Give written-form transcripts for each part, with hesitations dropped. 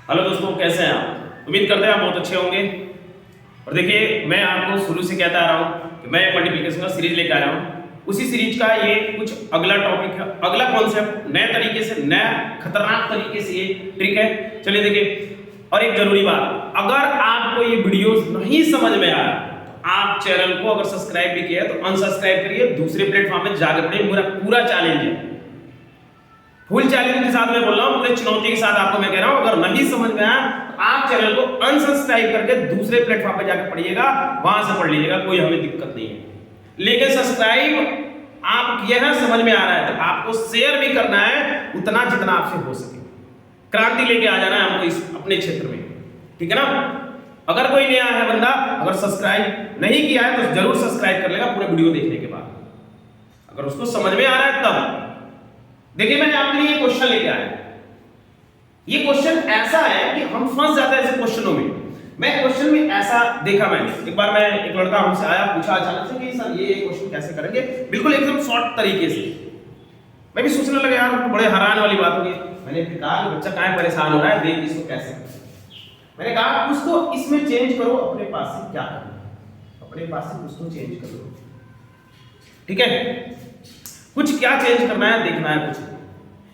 Hello दोस्तों, कैसे हैं आप? उम्मीद करते हैं आप बहुत अच्छे होंगे। और देखिए, मैं आपको शुरू से कहता आ रहा हूँ कि मैं मल्टीप्लिकेशन का सीरीज लेकर आया हूँ। उसी सीरीज का ये कुछ अगला टॉपिक है, अगला कॉन्सेप्ट, नए तरीके से, नया खतरनाक तरीके से ये ट्रिक है। चलिए देखिए, और एक जरूरी बात, अगर आपको ये वीडियोस नहीं समझ में आया तो आप चैनल को अगर सब्सक्राइब भी किया है तो अनसब्सक्राइब करिए, दूसरे प्लेटफॉर्म में जाकर पढ़िए। मेरा पूरा चैलेंज है, फुल चैलेंज के साथ मैं बोल रहा हूँ, पूरे चुनौती के साथ आपको मैं कह रहा हूँ। अगर नहीं समझ में आया तो आप चैनल को अनसब्सक्राइब करके दूसरे प्लेटफॉर्म पे जाकर पढ़िएगा, वहां से पढ़ लीजिएगा, कोई हमें दिक्कत नहीं है। लेकिन सब्सक्राइब आप किए हैं, समझ में आ रहा है, तो आपको शेयर भी करना है उतना जितना आपसे हो सके। क्रांति लेके आ जाना है हमको इस अपने क्षेत्र में, ठीक है ना। अगर कोई नया है बंदा, अगर सब्सक्राइब नहीं किया है तो जरूर सब्सक्राइब कर लेगा पूरे वीडियो देखने के बाद, अगर उसको समझ में आ रहा है तब। देखिए, मैंने आपके लिए क्वेश्चन लेके आया। ये क्वेश्चन ऐसा है कि हम फंस जाते हैं ऐसे क्वेश्चनों में। मैं क्वेश्चन में ऐसा देखा, मैंने एक बार एक लड़का हमसे आया, पूछा अचानक से कि सर ये क्वेश्चन कैसे करेंगे, बिल्कुल एकदम शॉर्ट तरीके से। मैं भी सोचने लगा, यार बड़े हैरान वाली बात होगी। मैंने कहा कि बच्चा काहे परेशान हो रहा है, देख इसको कैसे। मैंने कहा उसको इसमें चेंज करो, अपने पास से क्या करो, अपने पास से उसको चेंज करो, ठीक है। कुछ क्या चेंज करना है, देखना है कुछ।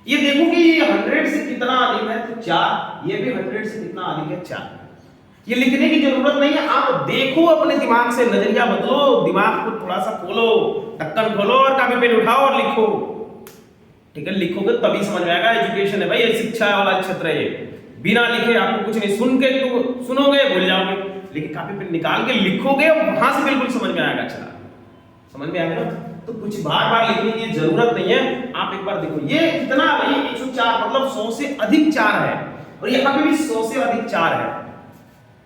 ये देखो कि ये 100 से कितना अधिक है तो 4, ये भी 100 से कितना अधिक है 4। ये लिखने की जरूरत नहीं है, आप देखो, अपने दिमाग से नजरिया बदलो, दिमाग को थोड़ा सा खोलो, ढक्कन खोलो और कापी पेन उठाओ और लिखो, ठीक है। लिखोगे तभी समझ में आएगा। एजुकेशन है भाई, ये शिक्षा वाला क्षेत्र है। ये बिना लिखे आपको कुछ नहीं, सुन के तो सुनोगे भूल जाओगे, लेकिन कापी पेन निकाल के लिखोगे, वहां से बिल्कुल समझ में आएगा। अच्छा, समझ में आएगा ना। तो कुछ बार बार लिखने की जरूरत नहीं है, आप एक बार देखो। ये कितना भाई 104, मतलब 100 से अधिक 4 है, और यहाँ पे भी 100 से अधिक 4 है।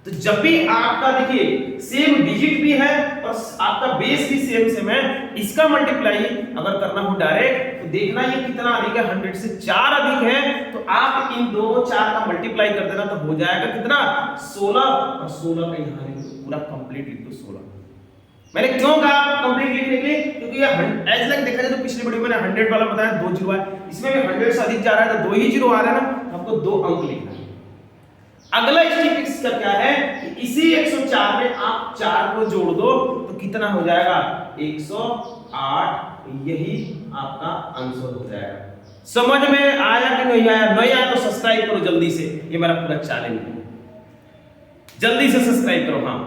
तो जब भी आपका देखिए सेम डिजिट भी है और आपका बेस भी सेम है, इसका मल्टीप्लाई अगर करना हो डायरेक्ट, तो देखना ये कितना अधिक है, 100 से 4 अधिक है। तो आप इन दोनों 4 का मल्टीप्लाई कर देना, तो हो जाएगा कितना, 16। और 16 का यहाँ पूरा कंप्लीट लिख दो 16। मैंने क्यों कहा कंप्लीट लिखने के लिए, क्योंकि ये ऐसा लाइक देखा जाए तो पिछले वीडियो में 100 वाला बताया 2 जीरो है, इसमें भी 100 से अधिक जा रहा है तो 2 ही जीरो आ रहा है ना, हमको 2 अंक लिखना है। अगला स्टेप इसका क्या है कि इसी 104 में आप 4 को जोड़ दो तो कितना हो जाएगा, 108। यही आपका आंसर हो जाएगा। समझ में आया कि नहीं आया? नहीं आया तो सब्सक्राइब करो जल्दी से, ये मेरा पूरा चैलेंज है, जल्दी से सब्सक्राइब करो। हाँ,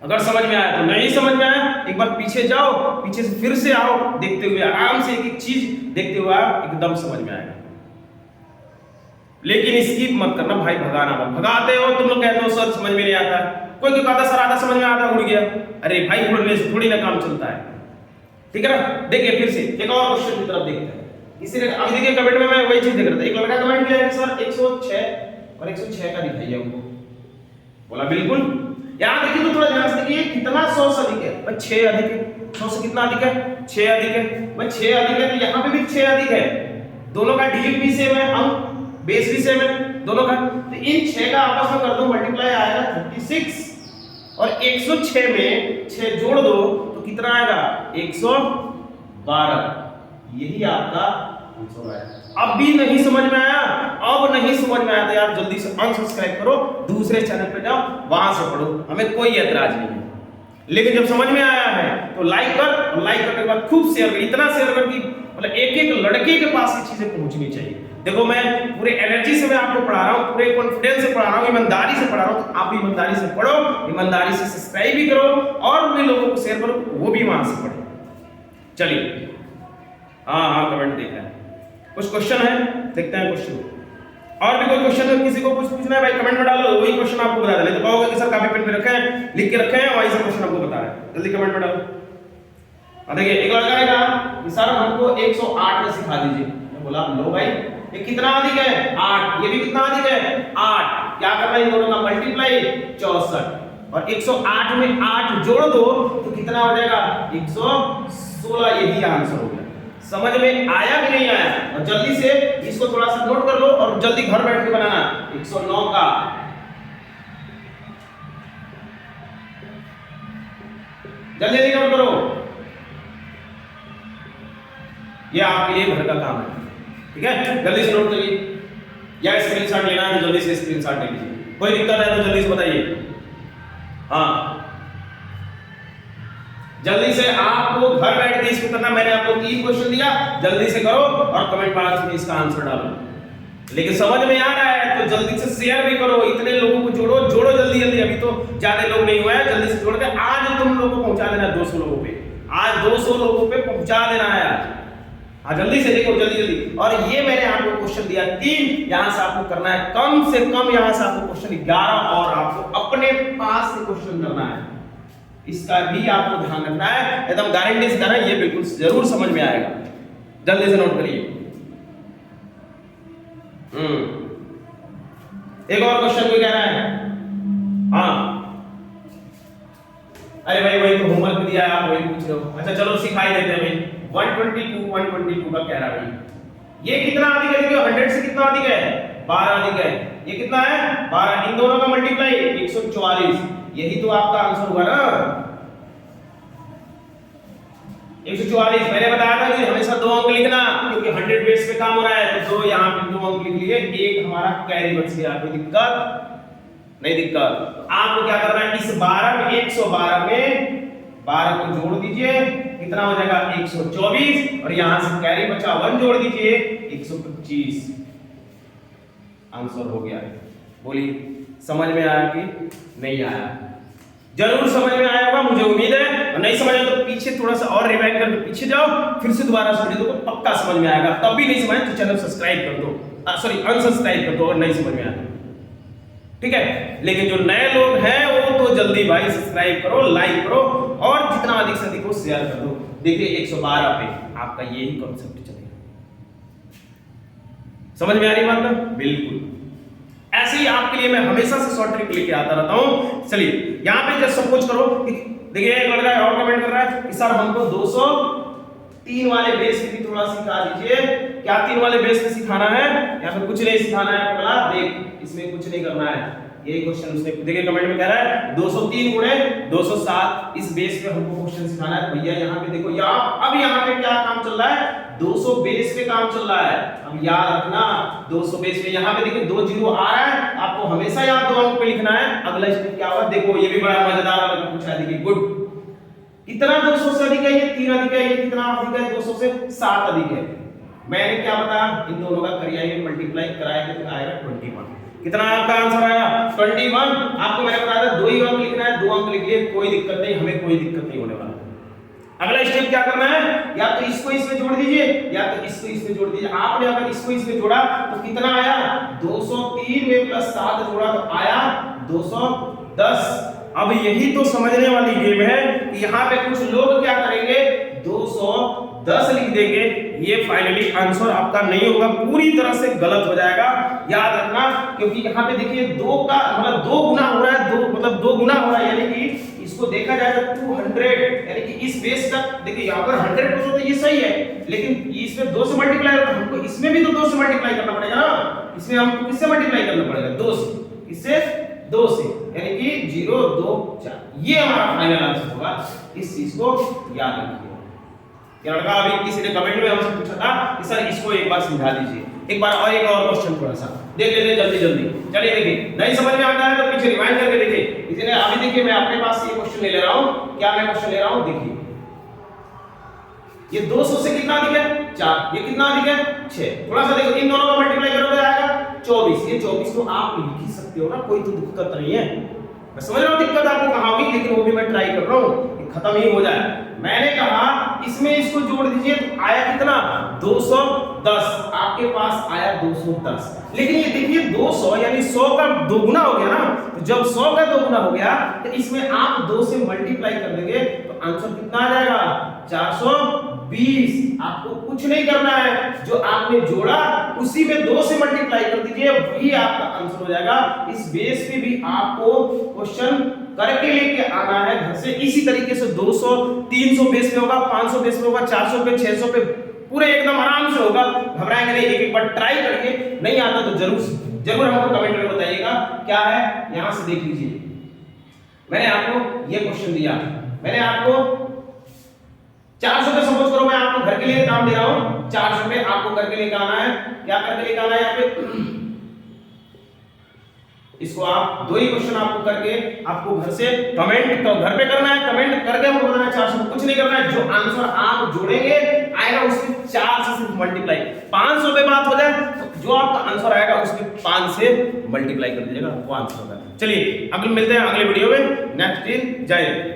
अगर समझ में आया तो, नहीं समझ में आया एक बार पीछे जाओ, पीछे से फिर से आओ, देखते हुए आराम से एक एक चीज देखते हुए आप एकदम समझ में आएगा। लेकिन स्किप मत करना भाई, भगाना मत। भगाते हो तुम लोग, कहते हो सर समझ में नहीं आता, कोई कहता सर आधा समझ में आता, उड़ गया। अरे भाई, उड़ने से थोड़ी ना काम चलता है, ठीक है ना। देखिए फिर से एक और क्वेश्चन की तरफ देखते हैं। इसीलिए अभी देखिए कमेंट में मैं वही चीज देख रहा था, एक लड़का कमेंट किया है सर 106 और 106 का दिखाइए हमको। बोला बिल्कुल। यहां देखिए तो थोड़ा ध्यान से देखिए, कितना 100 से अधिक है भाई, 6 अधिक है। 100 से कितना अधिक है, 6 अधिक है भाई, 6 अधिक है तो यहां पे भी 6 अधिक है। दोनों का डिजिट भी सेम है, अंक बेस भी सेम है दोनों का। तो इन 6 का आपस में कर दो मल्टीप्लाई, आएगा 36। और 106 में 6 जोड़ दो तो कितना आएगा, 112। यही आपका आंसर है। अब भी नहीं समझ में आया, अब नहीं समझ में आया तो यार जल्दी से अनसब्सक्राइब करो, दूसरे चैनल पे जाओ, वहां से पढ़ो, हमें कोई ऐतराज नहीं है। लेकिन जब समझ में आया है तो लाइक कर, और लाइक करने के बाद खूब शेयर कर, इतना शेयर कर कि मतलब एक एक लड़के के पास ये चीजें पहुंचनी चाहिए। देखो, मैं पूरे एनर्जी से मैं आपको पढ़ा रहा हूँ, पूरे कॉन्फिडेंस से पढ़ा रहा हूँ, ईमानदारी से पढ़ा रहा हूँ, तो आप भी ईमानदारी से पढ़ो, ईमानदारी से सब्सक्राइब भी करो, और भी लोगों को शेयर करो, वो भी वहां से पढ़े। चलिए, हाँ कमेंट देख रहे हैं, कुछ क्वेश्चन है, देखते हैं क्वेश्चन। और भी कोई क्वेश्चन है, किसी को कुछ पूछना है भाई कमेंट में डालो, वही क्वेश्चन आपको बता देना। तो कहोगे कि सर कापी पेन पे रखे हैं, लिख के रखे हैं, वही सब क्वेश्चन आपको बता रहे हैं, जल्दी कमेंट में डालो। देखिए एक लड़का ने कहा कि सर हमको 108 में सिखा दीजिए। मैं बोला लो भाई, ये कितना अधिक है, 8, ये भी कितना अधिक है, 8। क्या करना है, इन दोनों का मल्टीप्लाई 64, और 108 में 8 जोड़ दो तो कितना हो जाएगा, 116। यही आंसर हो गया। समझ में आया कि नहीं आया? और जल्दी से इसको थोड़ा सा नोट कर लो और जल्दी घर बैठ के बनाना। 109 का जल्दी नोट करो, ये आपके लिए घर का काम है, ठीक है। जल्दी से नोट करिए। या स्क्रीनशॉट लेना है तो जल्दी से स्क्रीनशॉट ले लीजिए। कोई दिक्कत है तो जल्दी से बताइए। हाँ, जल्दी से आपको घर बैठ के इसको करना। मैंने आपको 3 क्वेश्चन दिया, जल्दी से करो और कमेंट बॉक्स में इसका आंसर डालो। लेकिन समझ में आ रहा है तो जल्दी से शेयर भी करो, इतने लोगों को जोड़ो जल्दी जल्दी। अभी तो ज्यादा लोग नहीं हुए हैं, जल्दी से जोड़ के आज तुम लोगों को पहुंचा देना 200 लोगों पे। आज 200 लोगों पे पहुंचा देना है आज। हाँ, जल्दी से देखो, जल्दी जल्दी। और ये मैंने आपको क्वेश्चन दिया 3, यहां से आपको करना है कम से कम, यहां से आपको क्वेश्चन 11 और आपको अपने पास से क्वेश्चन करना है। इसका भी आपको ध्यान रखना है, एकदम गारंटी से करना है, ये बिल्कुल जरूर समझ में आएगा। जल्दी से नोट करिए। एक और क्वेश्चन कोई कह रहा है? हाँ, अरे भाई वही तो होमवर्क दिया है, आप वही पूछ रहे हो। अच्छा चलो सिखाई देते हैं भाई। 122 का कह रहा है भाई। ये कितना अधिक है? 100 से कितना अधिक है? 12 अधिक है। ये कितना है? 12। इन दोनों का मल्टीप्लाई 144। यही तो आपका आंसर हुआ ना, 144। मैंने बताया था कि हमेशा 2 अंक लिखना, क्योंकि 100 बेस पे काम हो रहा है तो 2 यहाँ पे 2 अंक लिख लिए, एक हमारा कैरी बच गया। कोई दिक्कत नहीं? दिक्कत। आपको क्या करना है, इस 12 में 112 में 12 को जोड़ दीजिए, कितना हो जाएगा? 124। और यहां से कैरी बचा 1 जोड़ दीजिए, 125। आंसर हो गया। बोलिए समझ में आया कि नहीं आया? जरूर समझ में आया होगा, मुझे उम्मीद है। और नहीं समझ आया तो पीछे थोड़ा सा और रिवाइंड करके पीछे जाओ, फिर से दोबारा सुन लीजिए तो पक्का समझ में आएगा। तब भी नहीं समझ तो चैनल सब्सक्राइब कर दो, सॉरी अनसब्सक्राइब कर दो और नहीं समझ में आया, ठीक है। लेकिन जो नए लोग हैं वो तो जल्दी भाई सब्सक्राइब करो, लाइक करो और जितना अधिक से अधिक हो शेयर कर दो। देखिए 112 पे आपका यही कॉन्सेप्ट चलेगा। समझ में आ रही बात ना? बिल्कुल ऐसे ही आपके लिए मैं हमेशा से शॉर्ट ट्रिक लेके आता रहता हूं। चलिए यहां पे जस्ट सपोज करो, देखिए एक लड़का और कमेंट कर रहा है कि सर हमको 203 वाले बेस पे भी थोड़ा सिखा दीजिए। क्या 3 वाले बेस पे सिखाना है या फिर कुछ नहीं सिखाना है? बोला देख इसमें कुछ नहीं करना है, यही क्वेश्चन उसने देखिए कमेंट में कह रहा है 203 गुणे 207 इस बेस पे हमको क्वेश्चन सिखाना है। भैया यहाँ पे देखो, अब यहाँ पे क्या काम चल रहा है? 200 बेस पे काम चल रहा है। अब याद रखना 200 बेस पे, यहाँ पे देखिए 2 जीरो आ रहा है, आपको हमेशा यहाँ 2 अंक पे लिखना है। अगला स्टेप क्या होगा? देखो ये भी बड़ा मजेदार वाला पूछा है, देखिए गुड। कितना 200 से अधिक है? ये 3 अधिक है। ये कितना अधिक है? 200 से 7 अधिक है। मैंने क्या बताया? इन दोनों का करिए मल्टीप्लाई कराया तो आएगा 21। कितना आपका आंसर आया? 21। आपको मैंने बताया था 2 ही अंक लिखना है, 2 अंक लिख लिए, कोई दिक्कत नहीं, हमें कोई दिक्कत नहीं होने वाला। अगला स्टेप क्या करना है? या तो इसको इसमें जोड़ दीजिए या तो इसको इसमें जोड़ दीजिए। आपने अगर इसको इसमें जोड़ा तो कितना आया? 203 में प्लस 7 जोड़ा तो आया 210। अब यही तो समझने वाली गेम है कि यहाँ पे कुछ लोग क्या करेंगे? 210 लिख देंगे। ये फाइनली आंसर आपका नहीं होगा, पूरी तरह से गलत हो जाएगा। याद रखना, क्योंकि यहाँ पे देखिए 2 का मतलब 2 गुना हो रहा है, 2 मतलब 2 गुना हो रहा है, यानी कि इसको देखा जाए तो 200, यानी कि इस बेस का देखिए यहाँ पर 100% तो ये सही है, लेकिन इसमें 2 से मल्टीप्लाई होता है, हमको इसमें भी तो 2 से मल्टीप्लाई करना पड़ेगा ना। इसमें हमको किससे मल्टीप्लाई करना पड़ेगा? 2 से। इससे 2 से, यानी कि 0 2 4। ये हमारा फाइनल आंसर होगा। इस चीज को याद रखिए। ये लड़का अभी किसी ने कमेंट में हमसे पूछा था कि सर इसको एक बार समझा दीजिए। एक बार और एक और क्वेश्चन थोड़ा सा देख लेते हैं जल्दी जल्दी। चलिए देखिए, नहीं समझ में आता है तो पीछे रिवाइंड करके देखिए। इसलिए अभी देखिए मैं अपने पास ये क्वेश्चन ले रहा हूं। क्या मैं क्वेश्चन ले रहा हूं? देखिए ये 200 से कितना अधिक है? 4। ये कितना अधिक है? 6। थोड़ा सा देखो, इन दोनों का मल्टीप्लाई करोगे आएगा 24। ये 24 को आप लिख ही सकते हो ना, कोई तो दिक्कत नहीं है। मैं समझ रहा हूं दिक्कत आपको कहां होगी, लेकिन वो भी मैं ट्राई कर रहा हूं कि खत्म ही हो जाए। मैंने कहा इसमें इसको जोड़ दीजिए तो आया कितना? 210। आपके पास आया 210। लेकिन ये देखिए 200 यानी 100 का 2 गुना हो गया ना। तो जब 100 का 2 गुना हो गया तो इसमें आप 2 से मल्टीप्लाई कर देंगे तो आंसर कितना आ जाएगा? 420। आपको कुछ नहीं करना है, जो आपने जोड़ा उसी में 2 से मल्टीप्लाई कर दीजिए, वही आपका आंसर हो जाएगा। इस बेस पे भी आपको क्वेश्चन करके लेके आना है घर से। इसी तरीके से 200 300 बेस पे होगा, 500 बेस पे होगा, 400 पे, 600 पे, पूरे एकदम आराम से होगा। घबराएंगे नहीं, एक बार ट्राई करिए। नहीं आता तो जरूर हमको कमेंट में बताइएगा क्या है। यहां से देख लीजिए, मैंने आपको ये क्वेश्चन दिया, मैंने आपको 400 पे सपोज करो मैं आपको घर के लिए काम दे रहा हूं। 400 पे आपको करके लेके आना है। क्या करके लेके आना है? यहाँ पे इसको आप दो ही क्वेश्चन आपको करके आपको घर से कमेंट तो घर पे करना है, कमेंट करके हमको बताना है 400 कुछ नहीं करना है। जो आंसर आप जोड़ेंगे आएगा उसके 4 से सिर्फ मल्टीप्लाई, 500 पे बात हो जाए तो जो आपका आंसर आएगा उसके 5 से मल्टीप्लाई कर दीजिएगा, वो आंसर होगा। चलिए अगले मिलते हैं अगले वीडियो में। नेक्स्ट दिन जय हिंद।